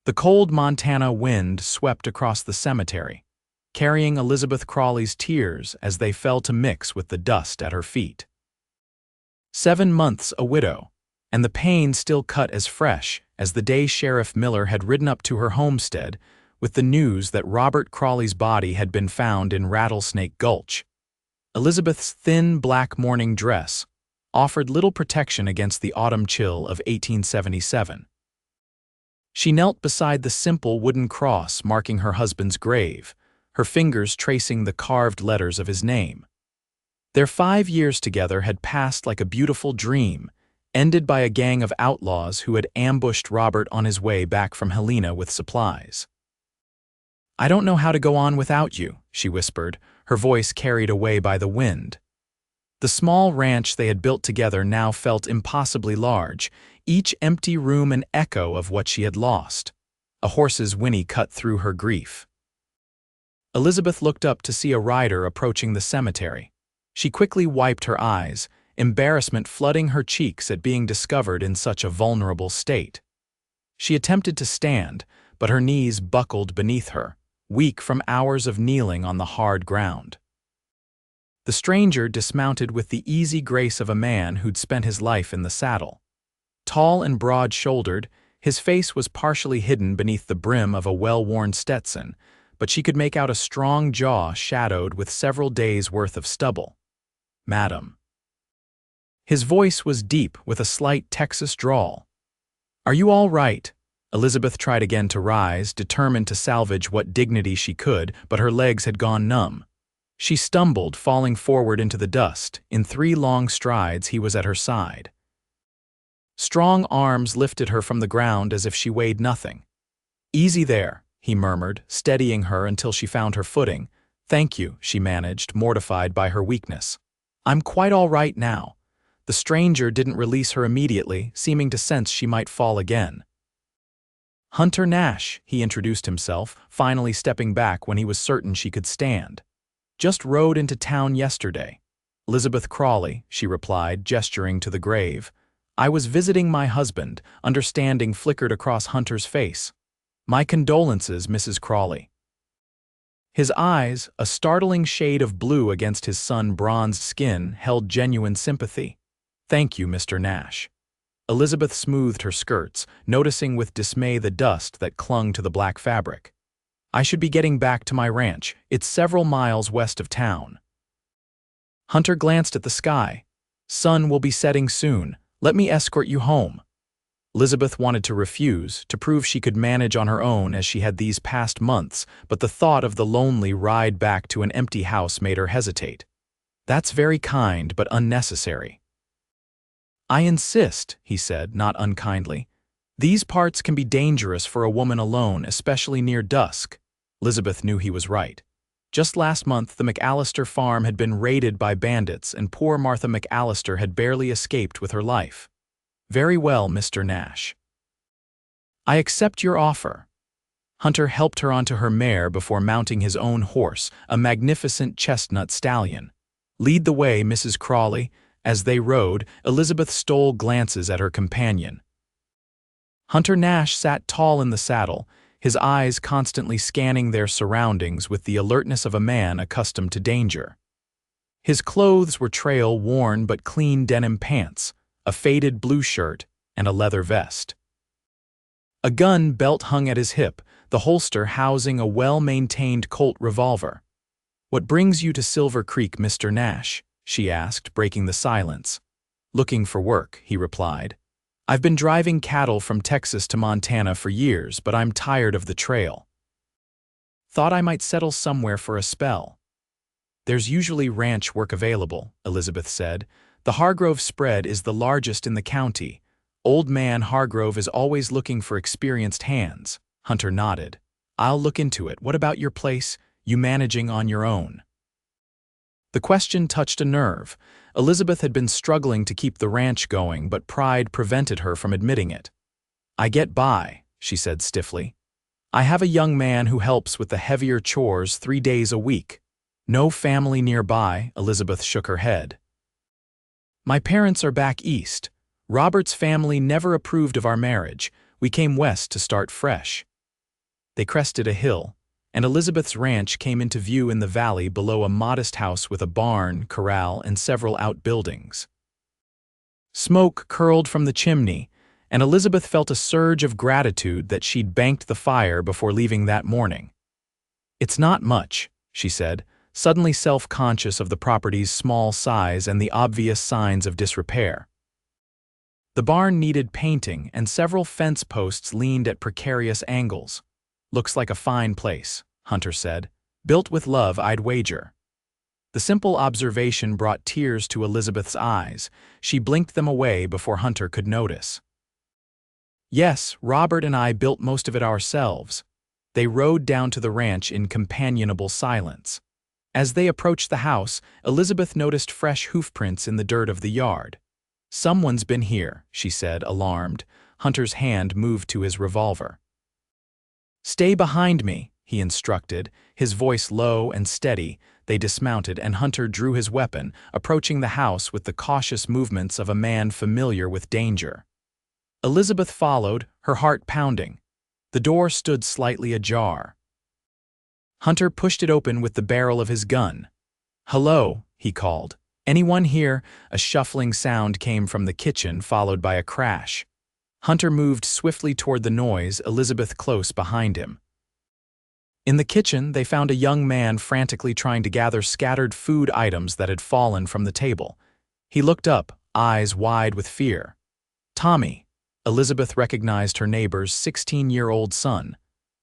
The cold Montana wind swept across the cemetery, carrying Elizabeth Crawley's tears as they fell to mix with the dust at her feet. 7 months a widow, and the pain still cut as fresh as the day Sheriff Miller had ridden up to her homestead with the news that Robert Crawley's body had been found in Rattlesnake Gulch. Elizabeth's thin black mourning dress offered little protection against the autumn chill of 1877. She knelt beside the simple wooden cross marking her husband's grave, her fingers tracing the carved letters of his name. Their 5 years together had passed like a beautiful dream, ended by a gang of outlaws who had ambushed Robert on his way back from Helena with supplies. "I don't know how to go on without you," she whispered, her voice carried away by the wind. The small ranch they had built together now felt impossibly large, each empty room an echo of what she had lost. A horse's whinny cut through her grief. Elizabeth looked up to see a rider approaching the cemetery. She quickly wiped her eyes, embarrassment flooding her cheeks at being discovered in such a vulnerable state. She attempted to stand, but her knees buckled beneath her, weak from hours of kneeling on the hard ground. The stranger dismounted with the easy grace of a man who'd spent his life in the saddle. Tall and broad-shouldered, his face was partially hidden beneath the brim of a well-worn Stetson, but she could make out a strong jaw shadowed with several days' worth of stubble. "Madam." His voice was deep with a slight Texas drawl. "Are you all right?" Elizabeth tried again to rise, determined to salvage what dignity she could, but her legs had gone numb. She stumbled, falling forward into the dust. In 3 long strides, he was at her side. Strong arms lifted her from the ground as if she weighed nothing. "Easy there," he murmured, steadying her until she found her footing. "Thank you," she managed, mortified by her weakness. "I'm quite all right now." The stranger didn't release her immediately, seeming to sense she might fall again. "Hunter Nash," he introduced himself, finally stepping back when he was certain she could stand. "Just rode into town yesterday." "Elizabeth Crawley," she replied, gesturing to the grave. "I was visiting my husband." Understanding flickered across Hunter's face. "My condolences, Mrs. Crawley." His eyes, a startling shade of blue against his sun-bronzed skin, held genuine sympathy. "Thank you, Mr. Nash." Elizabeth smoothed her skirts, noticing with dismay the dust that clung to the black fabric. "I should be getting back to my ranch. It's several miles west of town." Hunter glanced at the sky. "Sun will be setting soon. Let me escort you home." Elizabeth wanted to refuse, to prove she could manage on her own as she had these past months, but the thought of the lonely ride back to an empty house made her hesitate. "That's very kind, but unnecessary." "I insist," he said, not unkindly. "These parts can be dangerous for a woman alone, especially near dusk." Elizabeth knew he was right. Just last month, the McAllister farm had been raided by bandits, and poor Martha McAllister had barely escaped with her life. "Very well, Mr. Nash. I accept your offer." Hunter helped her onto her mare before mounting his own horse, a magnificent chestnut stallion. "Lead the way, Mrs. Crawley." As they rode, Elizabeth stole glances at her companion. Hunter Nash sat tall in the saddle, his eyes constantly scanning their surroundings with the alertness of a man accustomed to danger. His clothes were trail-worn but clean denim pants, a faded blue shirt, and a leather vest. A gun belt hung at his hip, the holster housing a well-maintained Colt revolver. "What brings you to Silver Creek, Mr. Nash?" she asked, breaking the silence. "Looking for work," he replied. "I've been driving cattle from Texas to Montana for years, but I'm tired of the trail. Thought I might settle somewhere for a spell." "There's usually ranch work available," Elizabeth said. "The Hargrove spread is the largest in the county. Old man Hargrove is always looking for experienced hands." Hunter nodded. "I'll look into it. What about your place? You managing on your own?" The question touched a nerve. Elizabeth had been struggling to keep the ranch going, but pride prevented her from admitting it. "I get by," she said stiffly. "I have a young man who helps with the heavier chores 3 days a week." "No family nearby?" Elizabeth shook her head. "My parents are back east. Robert's family never approved of our marriage. We came west to start fresh." They crested a hill, and Elizabeth's ranch came into view in the valley below a modest house with a barn, corral, and several outbuildings. Smoke curled from the chimney, and Elizabeth felt a surge of gratitude that she'd banked the fire before leaving that morning. "It's not much," she said, suddenly self-conscious of the property's small size and the obvious signs of disrepair. The barn needed painting, and several fence posts leaned at precarious angles. "Looks like a fine place," Hunter said. "Built with love, I'd wager." The simple observation brought tears to Elizabeth's eyes. She blinked them away before Hunter could notice. "Yes, Robert and I built most of it ourselves." They rode down to the ranch in companionable silence. As they approached the house, Elizabeth noticed fresh hoofprints in the dirt of the yard. "Someone's been here," she said, alarmed. Hunter's hand moved to his revolver. "Stay behind me," he instructed, his voice low and steady. They dismounted, and Hunter drew his weapon, approaching the house with the cautious movements of a man familiar with danger. Elizabeth followed, her heart pounding. The door stood slightly ajar. Hunter pushed it open with the barrel of his gun. "Hello," he called. "Anyone here?" A shuffling sound came from the kitchen, followed by a crash. Hunter moved swiftly toward the noise, Elizabeth close behind him. In the kitchen, they found a young man frantically trying to gather scattered food items that had fallen from the table. He looked up, eyes wide with fear. "Tommy." Elizabeth recognized her neighbor's 16-year-old son.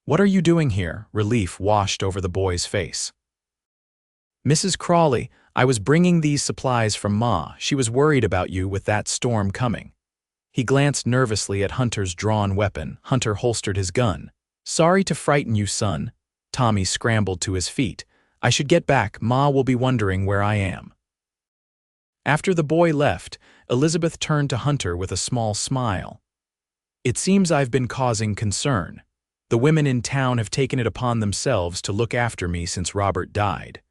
"What are you doing here?" Relief washed over the boy's face. "Mrs. Crawley, I was bringing these supplies from Ma. She was worried about you with that storm coming." He glanced nervously at Hunter's drawn weapon. Hunter holstered his gun. "Sorry to frighten you, son." Tommy scrambled to his feet. "I should get back. Ma will be wondering where I am." After the boy left, Elizabeth turned to Hunter with a small smile. "It seems I've been causing concern. The women in town have taken it upon themselves to look after me since Robert died."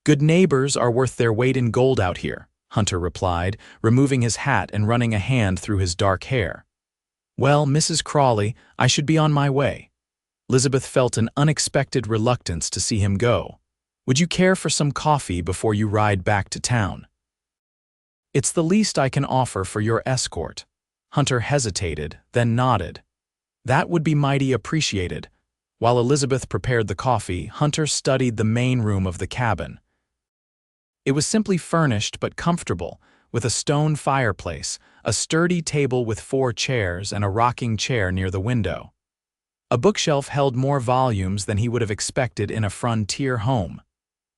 "Good neighbors are worth their weight in gold out here," Hunter replied, removing his hat and running a hand through his dark hair. "Well, Mrs. Crawley, I should be on my way." Elizabeth felt an unexpected reluctance to see him go. "Would you care for some coffee before you ride back to town?" "It's the least I can offer for your escort." Hunter hesitated, then nodded. "That would be mighty appreciated." While Elizabeth prepared the coffee, Hunter studied the main room of the cabin. It was simply furnished but comfortable, with a stone fireplace, a sturdy table with 4 chairs, and a rocking chair near the window. A bookshelf held more volumes than he would have expected in a frontier home.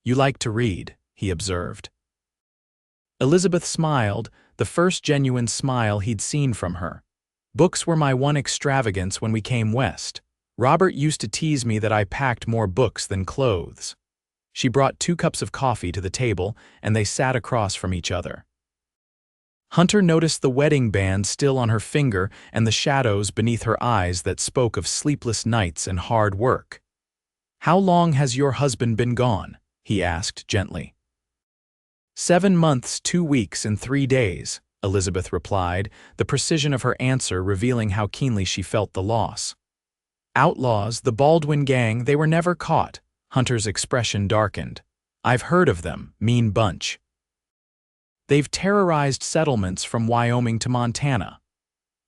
"You like to read," he observed. Elizabeth smiled, the first genuine smile he'd seen from her. "Books were my one extravagance when we came west. Robert used to tease me that I packed more books than clothes." She brought 2 cups of coffee to the table, and they sat across from each other. Hunter noticed the wedding band still on her finger and the shadows beneath her eyes that spoke of sleepless nights and hard work. "How long has your husband been gone?" he asked gently. 7 months, 2 weeks, and 3 days, Elizabeth replied, the precision of her answer revealing how keenly she felt the loss. "Outlaws, the Baldwin gang, they were never caught." Hunter's expression darkened. "I've heard of them, mean bunch. They've terrorized settlements from Wyoming to Montana."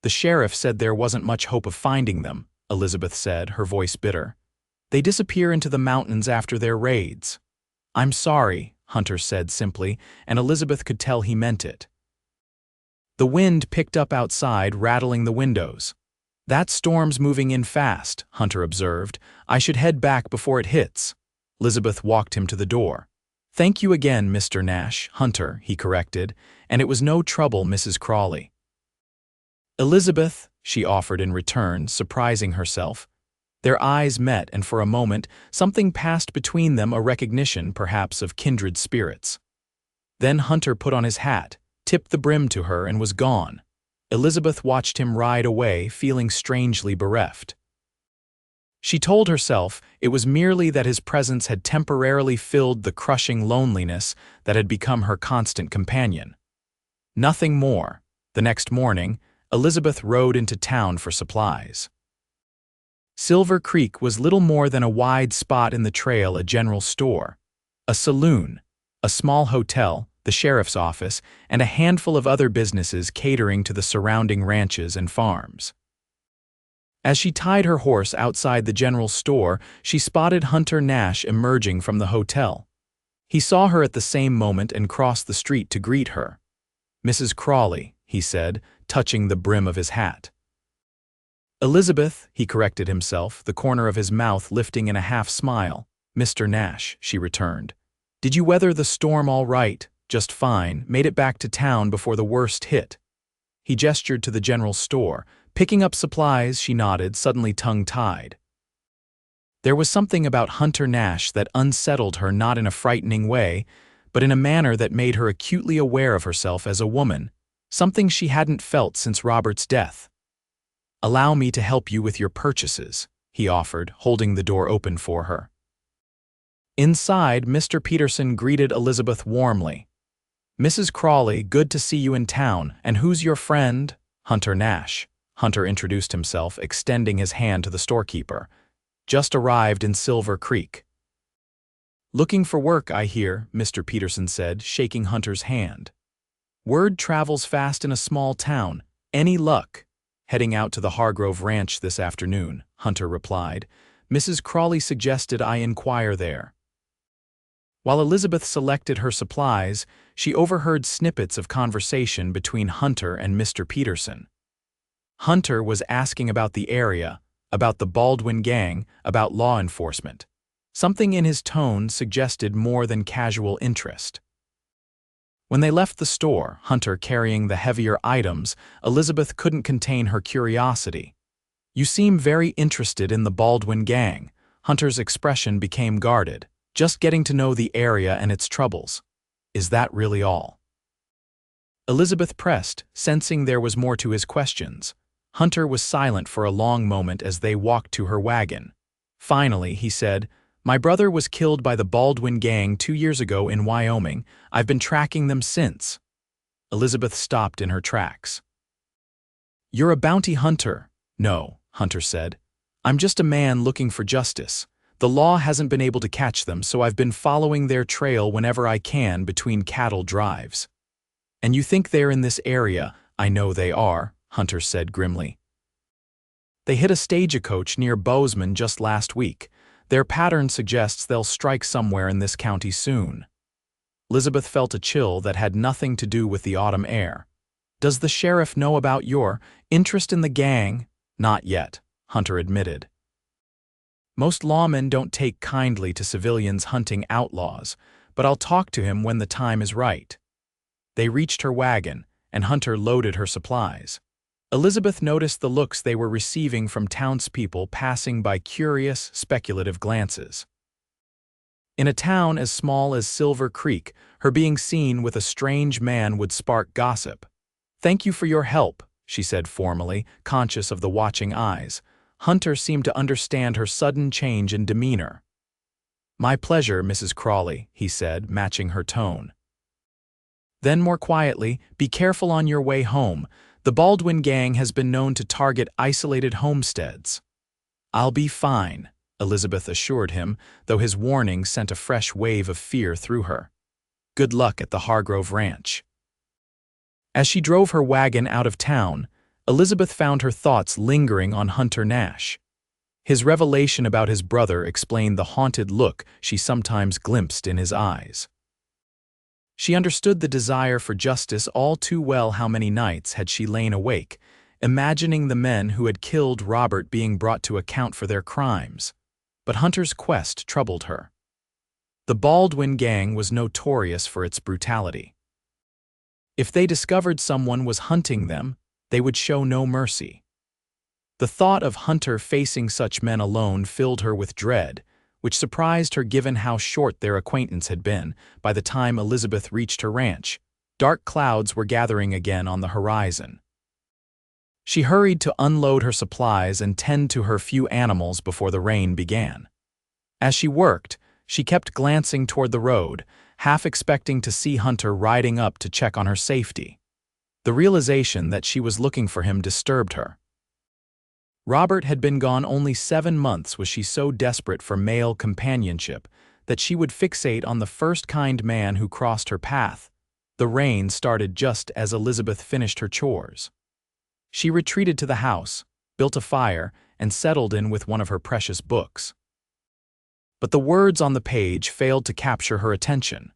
"The sheriff said there wasn't much hope of finding them," Elizabeth said, her voice bitter. "They disappear into the mountains after their raids." "I'm sorry," Hunter said simply, and Elizabeth could tell he meant it. The wind picked up outside, rattling the windows. "That storm's moving in fast," Hunter observed. "I should head back before it hits." Elizabeth walked him to the door. "Thank you again, Mr. Nash." "Hunter," he corrected, "and it was no trouble, Mrs. Crawley." "Elizabeth," she offered in return, surprising herself. Their eyes met, and for a moment, something passed between them, a recognition, perhaps, of kindred spirits. Then Hunter put on his hat, tipped the brim to her, and was gone. Elizabeth watched him ride away, feeling strangely bereft. She told herself it was merely that his presence had temporarily filled the crushing loneliness that had become her constant companion. Nothing more. The next morning, Elizabeth rode into town for supplies. Silver Creek was little more than a wide spot in the trail, a general store, a saloon, a small hotel, the sheriff's office, and a handful of other businesses catering to the surrounding ranches and farms. As she tied her horse outside the general store, she spotted Hunter Nash emerging from the hotel. He saw her at the same moment and crossed the street to greet her. "Mrs. Crawley," he said, touching the brim of his hat. "Elizabeth," he corrected himself, the corner of his mouth lifting in a half-smile. "Mr. Nash," she returned. "Did you weather the storm all right?" "Just fine. Made it back to town before the worst hit." He gestured to the general store. "Picking up supplies," she nodded, suddenly tongue-tied. There was something about Hunter Nash that unsettled her, not in a frightening way, but in a manner that made her acutely aware of herself as a woman, something she hadn't felt since Robert's death. "Allow me to help you with your purchases," he offered, holding the door open for her. Inside, Mr. Peterson greeted Elizabeth warmly. "Mrs. Crawley, good to see you in town, and who's your friend?" "Hunter Nash." Hunter introduced himself, extending his hand to the storekeeper. "Just arrived in Silver Creek." "Looking for work, I hear," Mr. Peterson said, shaking Hunter's hand. "Word travels fast in a small town. Any luck?" "Heading out to the Hargrove Ranch this afternoon," Hunter replied. "Mrs. Crawley suggested I inquire there." While Elizabeth selected her supplies, she overheard snippets of conversation between Hunter and Mr. Peterson. Hunter was asking about the area, about the Baldwin gang, about law enforcement. Something in his tone suggested more than casual interest. When they left the store, Hunter carrying the heavier items, Elizabeth couldn't contain her curiosity. "You seem very interested in the Baldwin gang." Hunter's expression became guarded. "Just getting to know the area and its troubles." "Is that really all?" Elizabeth pressed, sensing there was more to his questions. Hunter was silent for a long moment as they walked to her wagon. Finally, he said, "My brother was killed by the Baldwin gang 2 years ago in Wyoming. I've been tracking them since." Elizabeth stopped in her tracks. "You're a bounty hunter." "No," Hunter said. "I'm just a man looking for justice. The law hasn't been able to catch them, so I've been following their trail whenever I can between cattle drives." "And you think they're in this area?" "I know they are," Hunter said grimly. "They hit a stagecoach near Bozeman just last week. Their pattern suggests they'll strike somewhere in this county soon." Elizabeth felt a chill that had nothing to do with the autumn air. "Does the sheriff know about your interest in the gang?" "Not yet," Hunter admitted. "Most lawmen don't take kindly to civilians hunting outlaws, but I'll talk to him when the time is right." They reached her wagon, and Hunter loaded her supplies. Elizabeth noticed the looks they were receiving from townspeople passing by, curious, speculative glances. In a town as small as Silver Creek, her being seen with a strange man would spark gossip. "Thank you for your help," she said formally, conscious of the watching eyes. Hunter seemed to understand her sudden change in demeanor. "My pleasure, Mrs. Crawley," he said, matching her tone. Then more quietly, "Be careful on your way home. The Baldwin gang has been known to target isolated homesteads." "I'll be fine," Elizabeth assured him, though his warning sent a fresh wave of fear through her. "Good luck at the Hargrove Ranch." As she drove her wagon out of town, Elizabeth found her thoughts lingering on Hunter Nash. His revelation about his brother explained the haunted look she sometimes glimpsed in his eyes. She understood the desire for justice all too well. How many nights had she lain awake, imagining the men who had killed Robert being brought to account for their crimes. But Hunter's quest troubled her. The Baldwin gang was notorious for its brutality. If they discovered someone was hunting them, they would show no mercy. The thought of Hunter facing such men alone filled her with dread, which surprised her given how short their acquaintance had been. By the time Elizabeth reached her ranch, dark clouds were gathering again on the horizon. She hurried to unload her supplies and tend to her few animals before the rain began. As she worked, she kept glancing toward the road, half expecting to see Hunter riding up to check on her safety. The realization that she was looking for him disturbed her. Robert had been gone only 7 months. Was she so desperate for male companionship that she would fixate on the first kind man who crossed her path? The rain started just as Elizabeth finished her chores. She retreated to the house, built a fire, and settled in with one of her precious books. But the words on the page failed to capture her attention.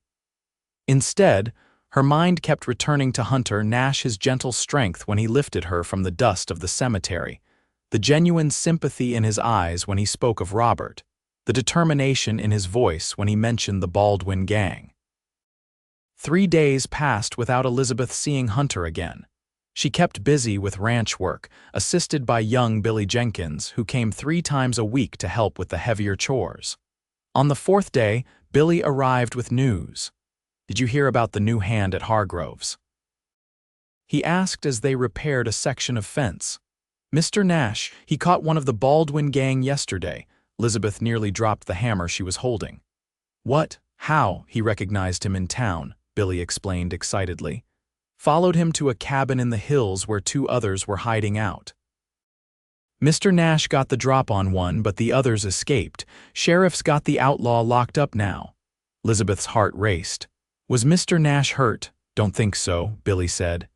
Instead, her mind kept returning to Hunter Nash, his gentle strength when he lifted her from the dust of the cemetery, the genuine sympathy in his eyes when he spoke of Robert, the determination in his voice when he mentioned the Baldwin gang. 3 days passed without Elizabeth seeing Hunter again. She kept busy with ranch work, assisted by young Billy Jenkins, who came 3 times a week to help with the heavier chores. On the 4th day, Billy arrived with news. "Did you hear about the new hand at Hargrove's?" he asked as they repaired a section of fence. "Mr. Nash, he caught one of the Baldwin gang yesterday." Elizabeth nearly dropped the hammer she was holding. "What? How?" "He recognized him in town," Billy explained excitedly. "Followed him to a cabin in the hills where 2 others were hiding out. Mr. Nash got the drop on one, but the others escaped. Sheriff's got the outlaw locked up now." Elizabeth's heart raced. "Was Mr. Nash hurt?" "Don't think so," Billy said.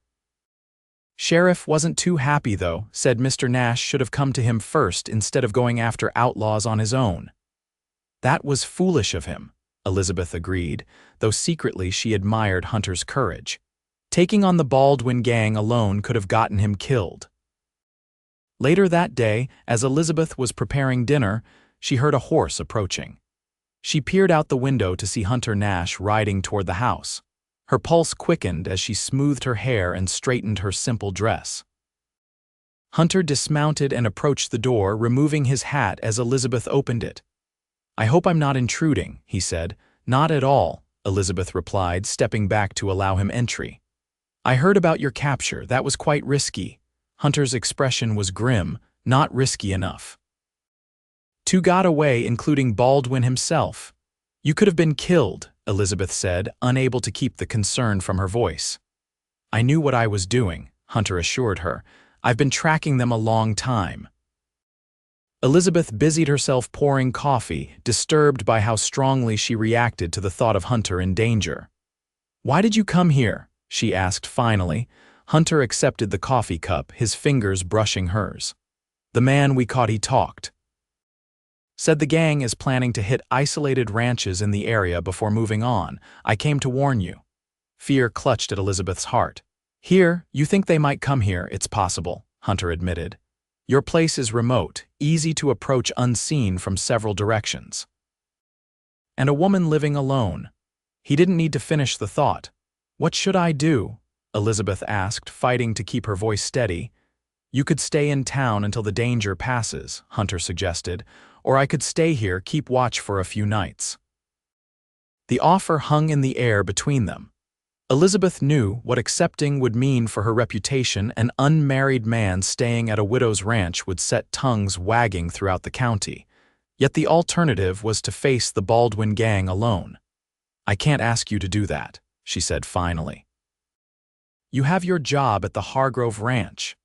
"Sheriff wasn't too happy though, said Mr. Nash should have come to him first instead of going after outlaws on his own." "That was foolish of him," Elizabeth agreed, though secretly she admired Hunter's courage. Taking on the Baldwin gang alone could have gotten him killed. Later that day, as Elizabeth was preparing dinner, she heard a horse approaching. She peered out the window to see Hunter Nash riding toward the house. Her pulse quickened as she smoothed her hair and straightened her simple dress. Hunter dismounted and approached the door, removing his hat as Elizabeth opened it. "I hope I'm not intruding," he said. "Not at all," Elizabeth replied, stepping back to allow him entry. "I heard about your capture. That was quite risky." Hunter's expression was grim. "Not risky enough. 2 got away, including Baldwin himself." "You could have been killed," Elizabeth said, unable to keep the concern from her voice. "I knew what I was doing," Hunter assured her. "I've been tracking them a long time." Elizabeth busied herself pouring coffee, disturbed by how strongly she reacted to the thought of Hunter in danger. "Why did you come here?" she asked finally. Hunter accepted the coffee cup, his fingers brushing hers. "The man we caught, he talked. Said the gang is planning to hit isolated ranches in the area before moving on. I came to warn you." Fear clutched at Elizabeth's heart. "Here, you think they might come here, it's possible," Hunter admitted. "Your place is remote, easy to approach unseen from several directions. And a woman living alone." He didn't need to finish the thought. "What should I do?" Elizabeth asked, fighting to keep her voice steady. "You could stay in town until the danger passes," Hunter suggested, "or I could stay here, keep watch for a few nights." The offer hung in the air between them. Elizabeth knew what accepting would mean for her reputation. An unmarried man staying at a widow's ranch would set tongues wagging throughout the county. Yet the alternative was to face the Baldwin gang alone. "I can't ask you to do that," she said finally. "You have your job at the Hargrove Ranch."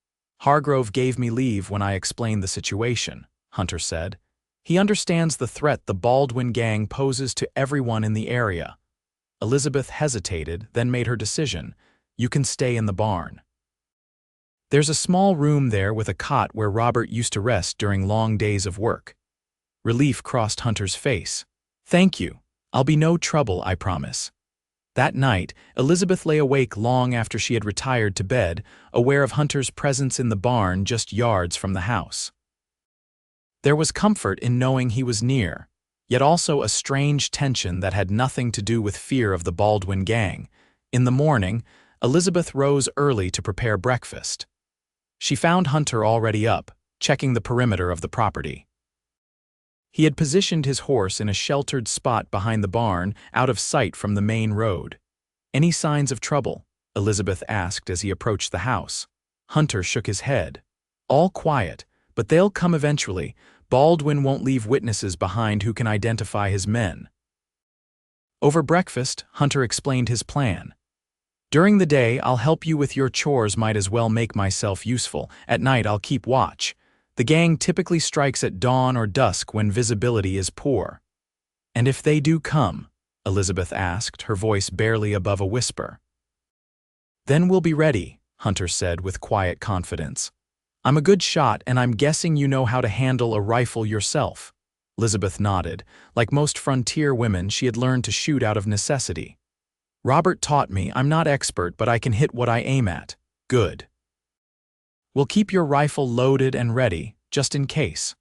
"Hargrove gave me leave when I explained the situation," Hunter said. "He understands the threat the Baldwin gang poses to everyone in the area." Elizabeth hesitated, then made her decision. "You can stay in the barn. There's a small room there with a cot where Robert used to rest during long days of work." Relief crossed Hunter's face. "Thank you. I'll be no trouble, I promise." That night, Elizabeth lay awake long after she had retired to bed, aware of Hunter's presence in the barn just yards from the house. There was comfort in knowing he was near, yet also a strange tension that had nothing to do with fear of the Baldwin gang. In the morning, Elizabeth rose early to prepare breakfast. She found Hunter already up, checking the perimeter of the property. He had positioned his horse in a sheltered spot behind the barn, out of sight from the main road. "Any signs of trouble?" Elizabeth asked as he approached the house. Hunter shook his head. "All quiet, but they'll come eventually. Baldwin won't leave witnesses behind who can identify his men." Over breakfast, Hunter explained his plan. "During the day, I'll help you with your chores, might as well make myself useful. At night, I'll keep watch. The gang typically strikes at dawn or dusk when visibility is poor. And if they do come, Elizabeth asked, her voice barely above a whisper. Then we'll be ready, Hunter said with quiet confidence. I'm a good shot, and I'm guessing you know how to handle a rifle yourself. Elizabeth nodded. Like most frontier women, she had learned to shoot out of necessity. Robert taught me. I'm not expert, but I can hit what I aim at. Good. We'll keep your rifle loaded and ready, just in case.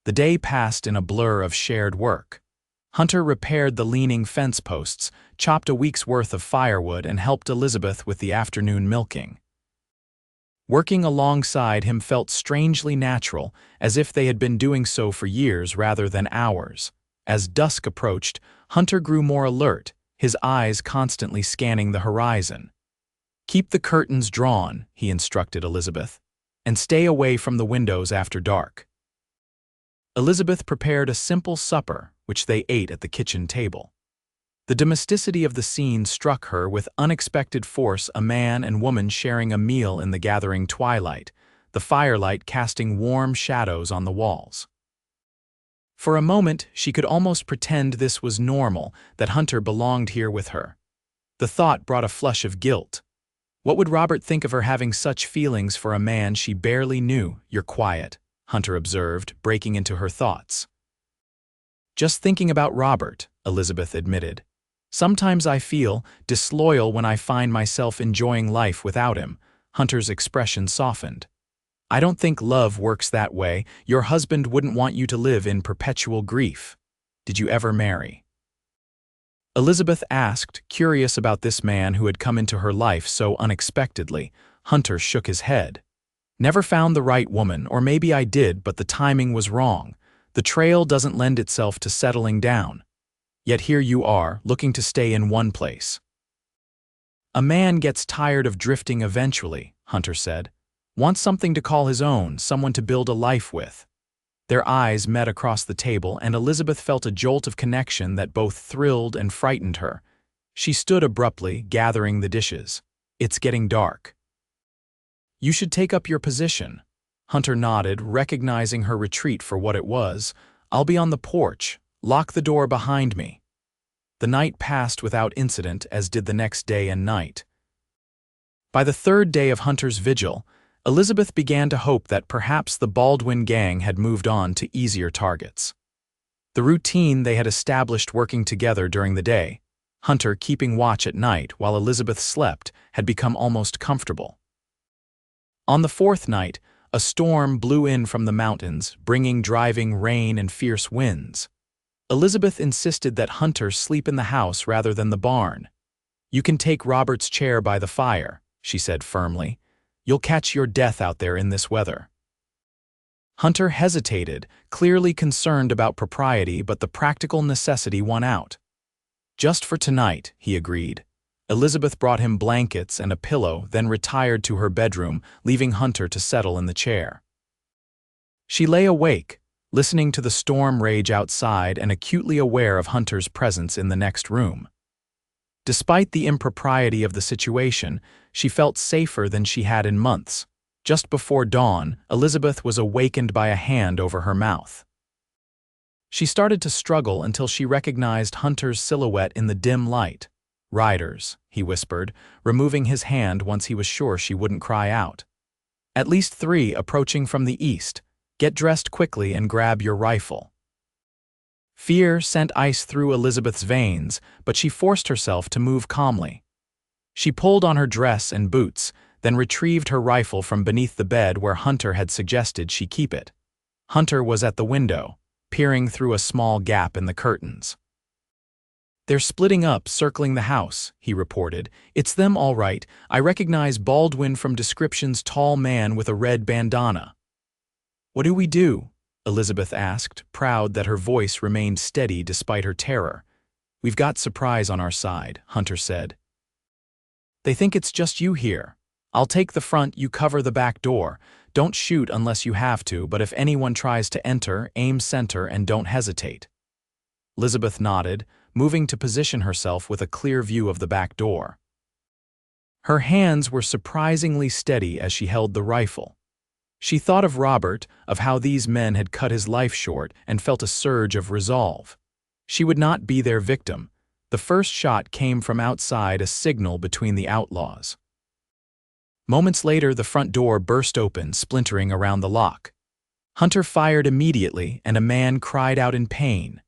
The day passed in a blur of shared work. Hunter repaired the leaning fence posts, chopped a week's worth of firewood, and helped Elizabeth with the afternoon milking. Working alongside him felt strangely natural, as if they had been doing so for years rather than hours. As dusk approached, Hunter grew more alert, his eyes constantly scanning the horizon. Keep the curtains drawn, he instructed Elizabeth, and stay away from the windows after dark. Elizabeth prepared a simple supper, which they ate at the kitchen table. The domesticity of the scene struck her with unexpected force, a man and woman sharing a meal in the gathering twilight, the firelight casting warm shadows on the walls. For a moment, she could almost pretend this was normal, that Hunter belonged here with her. The thought brought a flush of guilt. What would Robert think of her having such feelings for a man she barely knew? You're quiet, Hunter observed, breaking into her thoughts. Just thinking about Robert, Elizabeth admitted. Sometimes I feel disloyal when I find myself enjoying life without him. Hunter's expression softened. I don't think love works that way. Your husband wouldn't want you to live in perpetual grief. Did you ever marry? Elizabeth asked, curious about this man who had come into her life so unexpectedly. Hunter shook his head. Never found the right woman, or maybe I did, but the timing was wrong. The trail doesn't lend itself to settling down. Yet here you are, looking to stay in one place. A man gets tired of drifting eventually, Hunter said. Wants something to call his own, someone to build a life with. Their eyes met across the table, and Elizabeth felt a jolt of connection that both thrilled and frightened her. She stood abruptly, gathering the dishes. It's getting dark. You should take up your position. Hunter nodded, recognizing her retreat for what it was. I'll be on the porch. Lock the door behind me. The night passed without incident, as did the next day and night. By the third day of Hunter's vigil, Elizabeth began to hope that perhaps the Baldwin gang had moved on to easier targets. The routine they had established working together during the day, Hunter keeping watch at night while Elizabeth slept, had become almost comfortable. On the fourth night, a storm blew in from the mountains, bringing driving rain and fierce winds. Elizabeth insisted that Hunter sleep in the house rather than the barn. You can take Robert's chair by the fire, she said firmly. You'll catch your death out there in this weather. Hunter hesitated, clearly concerned about propriety, but the practical necessity won out. Just for tonight, he agreed. Elizabeth brought him blankets and a pillow, then retired to her bedroom, leaving Hunter to settle in the chair. She lay awake, listening to the storm rage outside and acutely aware of Hunter's presence in the next room. Despite the impropriety of the situation, she felt safer than she had in months. Just before dawn, Elizabeth was awakened by a hand over her mouth. She started to struggle until she recognized Hunter's silhouette in the dim light. "Riders," he whispered, removing his hand once he was sure she wouldn't cry out. "At least 3 approaching from the east. Get dressed quickly and grab your rifle." Fear sent ice through Elizabeth's veins, but she forced herself to move calmly. She pulled on her dress and boots, then retrieved her rifle from beneath the bed where Hunter had suggested she keep it. Hunter was at the window, peering through a small gap in the curtains. "They're splitting up, circling the house," he reported. "It's them all right. I recognize Baldwin from description's tall man with a red bandana." "What do we do?" Elizabeth asked, proud that her voice remained steady despite her terror. "We've got surprise on our side," Hunter said. "They think it's just you here. I'll take the front, you cover the back door. Don't shoot unless you have to, but if anyone tries to enter, aim center and don't hesitate." Elizabeth nodded, moving to position herself with a clear view of the back door. Her hands were surprisingly steady as she held the rifle. She thought of Robert, of how these men had cut his life short, and felt a surge of resolve. She would not be their victim. The first shot came from outside, a signal between the outlaws. Moments later, the front door burst open, splintering around the lock. Hunter fired immediately, and a man cried out in pain.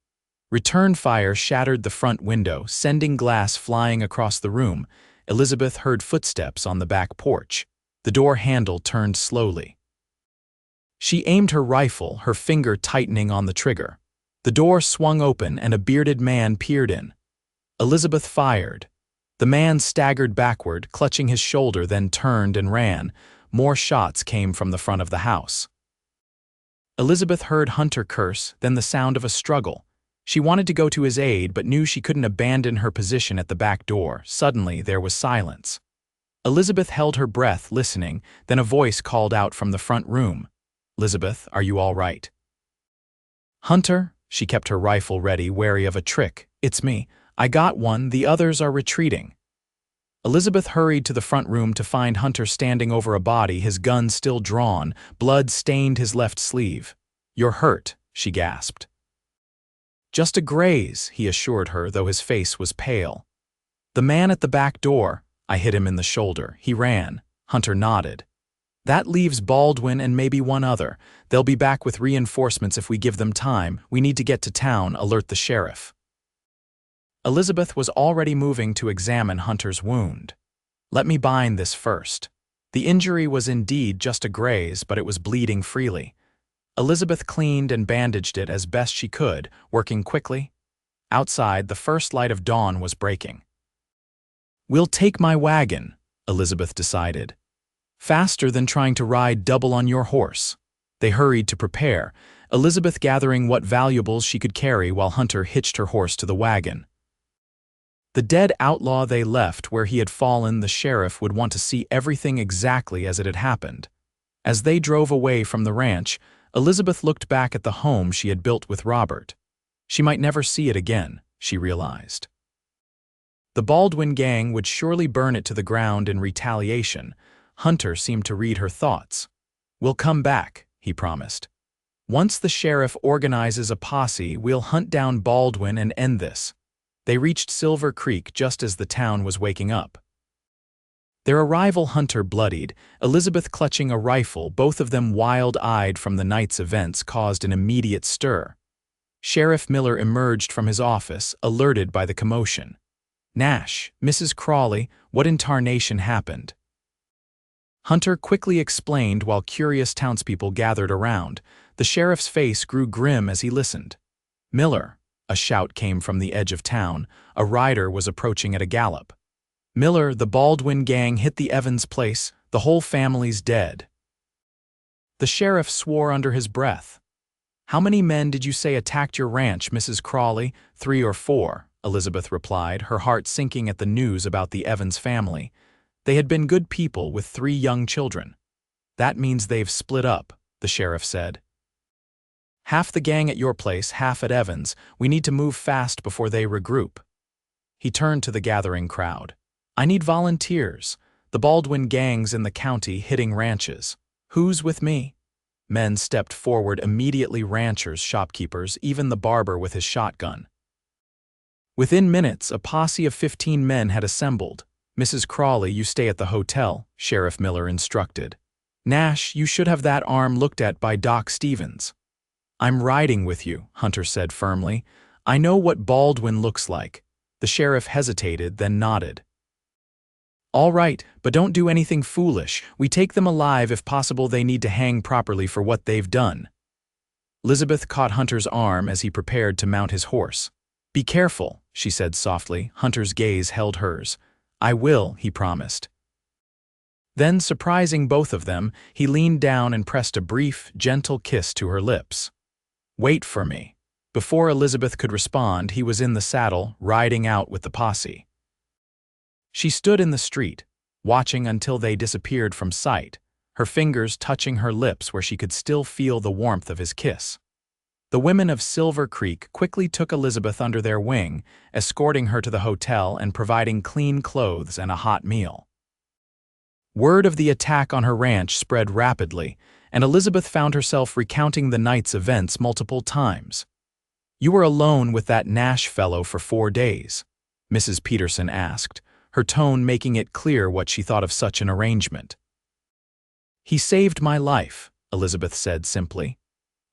Return fire shattered the front window, sending glass flying across the room. Elizabeth heard footsteps on the back porch. The door handle turned slowly. She aimed her rifle, her finger tightening on the trigger. The door swung open, and a bearded man peered in. Elizabeth fired. The man staggered backward, clutching his shoulder, then turned and ran. More shots came from the front of the house. Elizabeth heard Hunter curse, then the sound of a struggle. She wanted to go to his aid, but knew she couldn't abandon her position at the back door. Suddenly, there was silence. Elizabeth held her breath, listening, then a voice called out from the front room. "Elizabeth, are you all right?" "Hunter?" She kept her rifle ready, wary of a trick. "It's me. I got one, the others are retreating." Elizabeth hurried to the front room to find Hunter standing over a body, his gun still drawn. Blood stained his left sleeve. "You're hurt," she gasped. "Just a graze," he assured her, though his face was pale. "The man at the back door, I hit him in the shoulder. He ran." Hunter nodded. "That leaves Baldwin and maybe one other. They'll be back with reinforcements if we give them time. We need to get to town, alert the sheriff." Elizabeth was already moving to examine Hunter's wound. "Let me bind this first." The injury was indeed just a graze, but it was bleeding freely. Elizabeth cleaned and bandaged it as best she could, working quickly. Outside, the first light of dawn was breaking. "We'll take my wagon," Elizabeth decided. "Faster than trying to ride double on your horse." They hurried to prepare, Elizabeth gathering what valuables she could carry while Hunter hitched her horse to the wagon. The dead outlaw they left where he had fallen, the sheriff would want to see everything exactly as it had happened. As they drove away from the ranch, Elizabeth looked back at the home she had built with Robert. She might never see it again, she realized. The Baldwin gang would surely burn it to the ground in retaliation. Hunter seemed to read her thoughts. "We'll come back," he promised. "Once the sheriff organizes a posse, we'll hunt down Baldwin and end this." They reached Silver Creek just as the town was waking up. Their arrival, Hunter bloodied, Elizabeth clutching a rifle, both of them wild-eyed from the night's events, caused an immediate stir. Sheriff Miller emerged from his office, alerted by the commotion. "Nash, Mrs. Crawley, what in tarnation happened?" Hunter quickly explained while curious townspeople gathered around. The sheriff's face grew grim as he listened. "Miller," a shout came from the edge of town. A rider was approaching at a gallop. "Miller, the Baldwin gang hit the Evans place. The whole family's dead." The sheriff swore under his breath. "How many men did you say attacked your ranch, Mrs. Crawley?" "3 or 4, Elizabeth replied, her heart sinking at the news about the Evans family. They had been good people with 3 young children. "That means they've split up," the sheriff said. "Half the gang at your place, half at Evans. We need to move fast before they regroup." He turned to the gathering crowd. "I need volunteers. The Baldwin gang's in the county hitting ranches. Who's with me?" Men stepped forward immediately, ranchers, shopkeepers, even the barber with his shotgun. Within minutes, a posse of 15 men had assembled. "Mrs. Crawley, you stay at the hotel," Sheriff Miller instructed. "Nash, you should have that arm looked at by Doc Stevens." "I'm riding with you," Hunter said firmly. "I know what Baldwin looks like." The sheriff hesitated, then nodded. "All right, but don't do anything foolish. We take them alive if possible. They need to hang properly for what they've done." Elizabeth caught Hunter's arm as he prepared to mount his horse. "Be careful," she said softly. Hunter's gaze held hers. "I will," he promised. Then, surprising both of them, he leaned down and pressed a brief, gentle kiss to her lips. "Wait for me." Before Elizabeth could respond, he was in the saddle, riding out with the posse. She stood in the street, watching until they disappeared from sight, her fingers touching her lips where she could still feel the warmth of his kiss. The women of Silver Creek quickly took Elizabeth under their wing, escorting her to the hotel and providing clean clothes and a hot meal. Word of the attack on her ranch spread rapidly, and Elizabeth found herself recounting the night's events multiple times. "You were alone with that Nash fellow for 4 days?" Mrs. Peterson asked, her tone making it clear what she thought of such an arrangement. "He saved my life," Elizabeth said simply.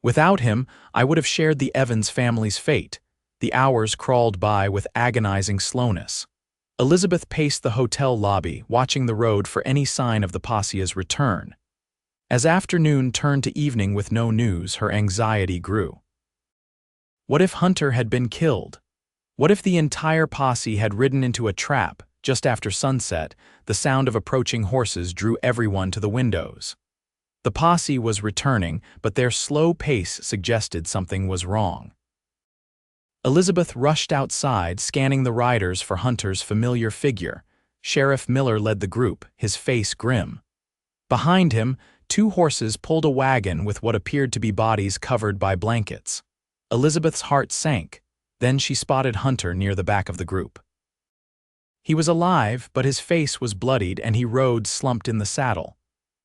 "Without him, I would have shared the Evans family's fate." The hours crawled by with agonizing slowness. Elizabeth paced the hotel lobby, watching the road for any sign of the posse's return. As afternoon turned to evening with no news, her anxiety grew. What if Hunter had been killed? What if the entire posse had ridden into a trap? Just after sunset, the sound of approaching horses drew everyone to the windows. The posse was returning, but their slow pace suggested something was wrong. Elizabeth rushed outside, scanning the riders for Hunter's familiar figure. Sheriff Miller led the group, his face grim. Behind him, 2 horses pulled a wagon with what appeared to be bodies covered by blankets. Elizabeth's heart sank. Then she spotted Hunter near the back of the group. He was alive, but his face was bloodied and he rode slumped in the saddle.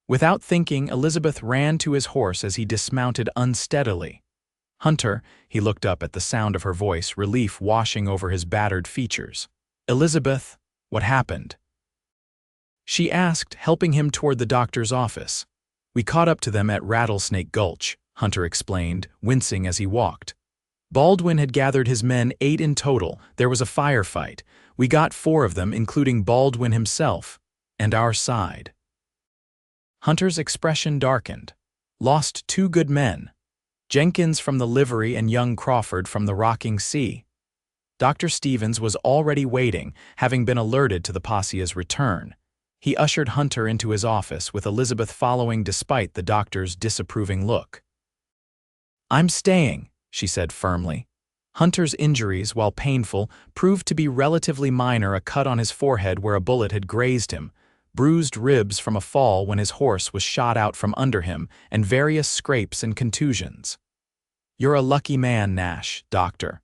Without thinking, Elizabeth ran to his horse as he dismounted unsteadily. "Hunter," he looked up at the sound of her voice, relief washing over his battered features. "Elizabeth, what happened?" she asked, helping him toward the doctor's office. "We caught up to them at Rattlesnake Gulch," Hunter explained, wincing as he walked. "Baldwin had gathered his men, 8 in total. There was a firefight. We got 4 of them, including Baldwin himself, and our side." Hunter's expression darkened. "Lost 2 good men. Jenkins from the livery and young Crawford from the rocking sea." Dr. Stevens was already waiting, having been alerted to the posse's return. He ushered Hunter into his office, with Elizabeth following despite the doctor's disapproving look. "I'm staying," she said firmly. Hunter's injuries, while painful, proved to be relatively minor: a cut on his forehead where a bullet had grazed him, bruised ribs from a fall when his horse was shot out from under him, and various scrapes and contusions. "You're a lucky man, Nash, doctor,"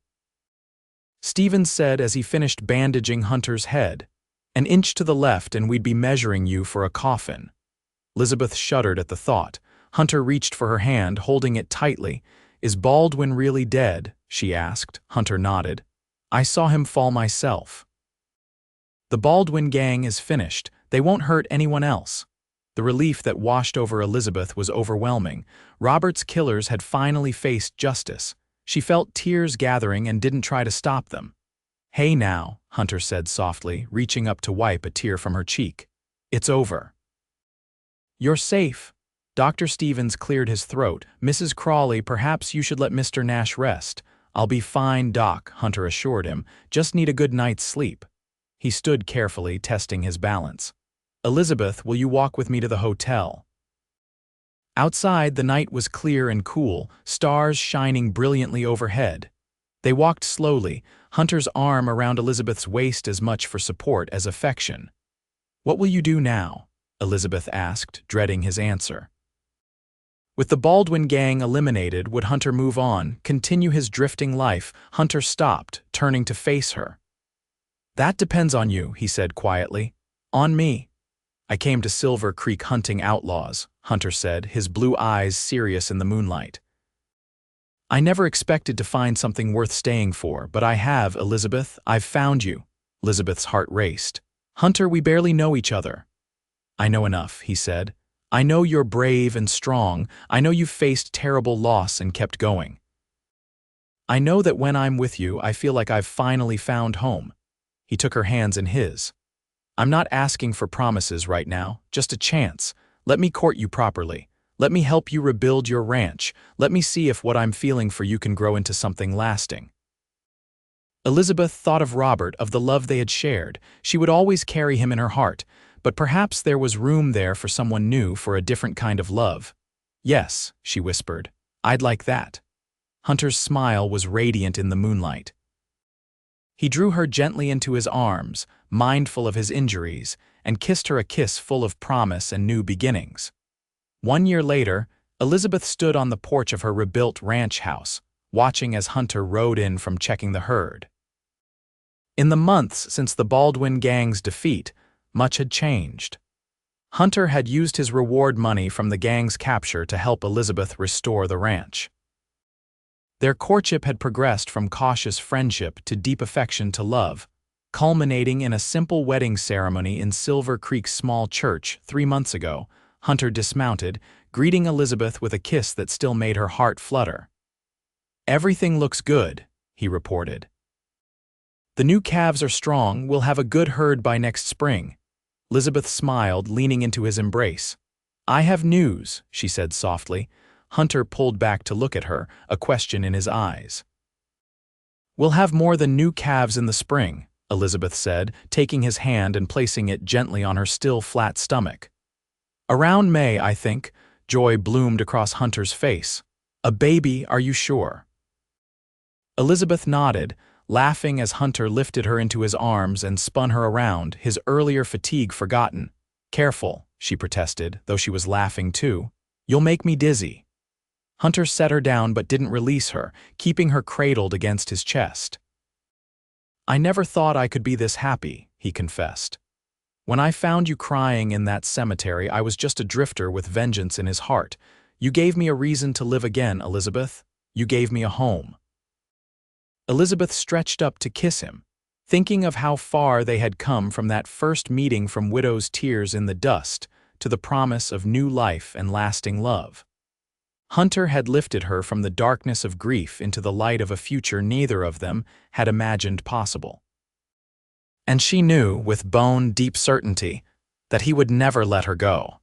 Stevens said as he finished bandaging Hunter's head. "An inch to the left and we'd be measuring you for a coffin." Elizabeth shuddered at the thought. Hunter reached for her hand, holding it tightly. "Is Baldwin really dead?" she asked. Hunter nodded. "I saw him fall myself." "The Baldwin gang is finished. They won't hurt anyone else." The relief that washed over Elizabeth was overwhelming. Robert's killers had finally faced justice. She felt tears gathering and didn't try to stop them. "Hey now," Hunter said softly, reaching up to wipe a tear from her cheek. "It's over. You're safe." Dr. Stevens cleared his throat. "Mrs. Crawley, perhaps you should let Mr. Nash rest." "I'll be fine, Doc," Hunter assured him. "Just need a good night's sleep." He stood carefully, testing his balance. "Elizabeth, will you walk with me to the hotel?" Outside, the night was clear and cool, stars shining brilliantly overhead. They walked slowly, Hunter's arm around Elizabeth's waist as much for support as affection. "What will you do now?" Elizabeth asked, dreading his answer. With the Baldwin gang eliminated, would Hunter move on, continue his drifting life? Hunter stopped, turning to face her. "That depends on you," he said quietly. "On me." "I came to Silver Creek hunting outlaws," Hunter said, his blue eyes serious in the moonlight. "I never expected to find something worth staying for, but I have, Elizabeth. I've found you." Elizabeth's heart raced. "Hunter, we barely know each other." "I know enough," he said. "I know you're brave and strong. I know you've faced terrible loss and kept going. I know that when I'm with you, I feel like I've finally found home." He took her hands in his. "I'm not asking for promises right now, just a chance. Let me court you properly. Let me help you rebuild your ranch. Let me see if what I'm feeling for you can grow into something lasting." Elizabeth thought of Robert, of the love they had shared. She would always carry him in her heart, but perhaps there was room there for someone new, for a different kind of love. "Yes," she whispered. "I'd like that." Hunter's smile was radiant in the moonlight. He drew her gently into his arms, mindful of his injuries, and kissed her a kiss full of promise and new beginnings. 1 year later, Elizabeth stood on the porch of her rebuilt ranch house, watching as Hunter rode in from checking the herd. In the months since the Baldwin gang's defeat, much had changed. Hunter had used his reward money from the gang's capture to help Elizabeth restore the ranch. Their courtship had progressed from cautious friendship to deep affection to love, culminating in a simple wedding ceremony in Silver Creek's small church 3 months ago. Hunter dismounted, greeting Elizabeth with a kiss that still made her heart flutter. "Everything looks good," he reported. "The new calves are strong. We'll have a good herd by next spring." Elizabeth smiled, leaning into his embrace. "I have news," she said softly. Hunter pulled back to look at her, a question in his eyes. "We'll have more than new calves in the spring," Elizabeth said, taking his hand and placing it gently on her still flat stomach. "Around May, I think." Joy bloomed across Hunter's face. "A baby, are you sure?" Elizabeth nodded, laughing as Hunter lifted her into his arms and spun her around, his earlier fatigue forgotten. "Careful," she protested, though she was laughing too. "You'll make me dizzy." Hunter set her down but didn't release her, keeping her cradled against his chest. "I never thought I could be this happy," he confessed. "When I found you crying in that cemetery, I was just a drifter with vengeance in his heart. You gave me a reason to live again, Elizabeth. You gave me a home." Elizabeth stretched up to kiss him, thinking of how far they had come from that first meeting, from widow's tears in the dust to the promise of new life and lasting love. Hunter had lifted her from the darkness of grief into the light of a future neither of them had imagined possible. And she knew, with bone-deep certainty, that he would never let her go.